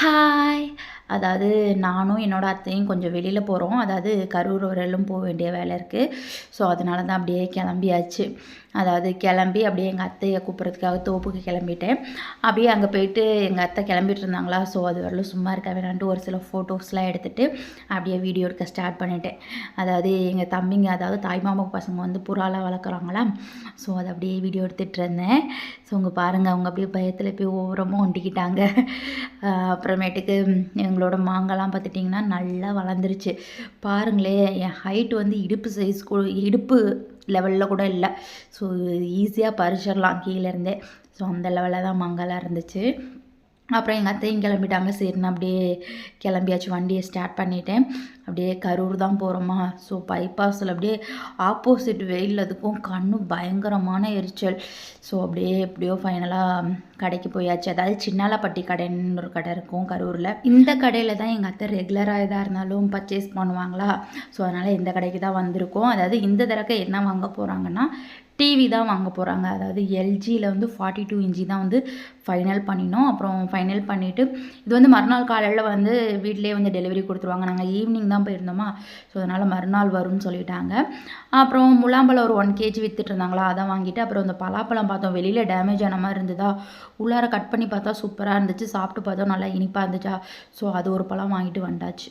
Hi! அதாவது நானும் என்னோட அத்தையும் கொஞ்சம் வெளியில போறோம். அதாவது கரூர் வரையிலும் போ வேண்டிய வேலை இருக்கு. ஸோ, அதனால தான் அப்படியே கிளம்பியாச்சு. அதாவது கிளம்பி அப்படியே எங்க அத்தைய கூப்பிட்றதுக்காக தோப்புக்கு கிளம்பிட்டேன். அப்படியே அங்கே போயிட்டு எங்க அத்தை கிளம்பிட்டு இருந்தாங்களா, ஸோ அது வரலும் சும்மா இருக்க வேணான்ட்டு ஒரு சில ஃபோட்டோஸ்லாம் எடுத்துட்டு அப்படியே வீடியோ எடுக்க ஸ்டார்ட் பண்ணிட்டேன். அதாவது எங்க தம்பிங்க, அதாவது தாய்மாமா பசங்க வந்து புறாலாம் வளர்க்குறாங்களா, ஸோ அதை அப்படியே வீடியோ எடுத்துகிட்டு இருந்தேன். ஸோ இங்கே பாருங்கள், அவங்க அப்படியே பயத்தில் போய் ஓரமாக ஒண்டிக்கிட்டாங்க. அப்புறமேட்டுக்கு எங்களோட மாங்காய்லாம் பார்த்துட்டிங்கன்னா நல்லா வளர்ந்துருச்சு. பாருங்களேன், என் ஹைட் வந்து இடுப்பு சைஸ் இடுப்பு லெவலில் கூட இல்லை. ஸோ ஈஸியாக பறிச்சிடலாம் கீழேருந்தே. ஸோ அந்த லெவலில் தான் மாங்காய்லாம் இருந்துச்சு. அப்புறம் எங்கள் அத்தையும் கிளம்பிட்டாங்க. சரின்னு அப்படியே கிளம்பியாச்சு, வண்டியை ஸ்டார்ட் பண்ணிட்டேன். அப்படியே கரூர் தான் போகிறோமா, ஸோ பைபாஸில் அப்படியே ஆப்போசிட் வெயில், அதுக்கும் கண்ணு பயங்கரமான எரிச்சல். ஸோ அப்படியே எப்படியோ ஃபைனலாக கடைக்கு போயாச்சு. அதாவது சின்னாலப்பட்டி கடைன்னு ஒரு கடை இருக்கும் கரூரில். இந்த கடையில் தான் எங்கள் அத்தை ரெகுலராக எதாக இருந்தாலும் பர்ச்சேஸ் பண்ணுவாங்களா, ஸோ அதனால் இந்த கடைக்கு தான் வந்திருக்கோம். அதாவது இந்த தடவை என்ன வாங்க போகிறாங்கன்னா, டிவி தான் வாங்க போகிறாங்க. அதாவது எல்ஜியில் வந்து 42 இன்ச்சி தான் வந்து ஃபைனல் பண்ணினோம். அப்புறம் ஃபைனல் பண்ணிவிட்டு இது வந்து மறுநாள் காலையில் வந்து வீட்டிலே வந்து டெலிவரி கொடுத்துருவாங்க. நாங்கள் ஈவினிங் தான் போயிருந்தோமா, ஸோ அதனால் மறுநாள் வரும்னு சொல்லிட்டாங்க. அப்புறம் முலாம்பழம் ஒரு 1 கேஜி விற்றுட்டு இருந்தாங்களா, அதை வாங்கிட்டு அப்புறம் இந்த பலாப்பழம் பார்த்தோம். வெளியில் டேமேஜ் ஆன மாதிரி இருந்ததா, உள்ளார கட் பண்ணி பார்த்தா சூப்பராக இருந்துச்சு. சாப்பிட்டு பார்த்தோம், நல்லா இனிப்பாக இருந்துச்சா, ஸோ அது ஒரு பழம் வாங்கிட்டு வந்தாச்சு.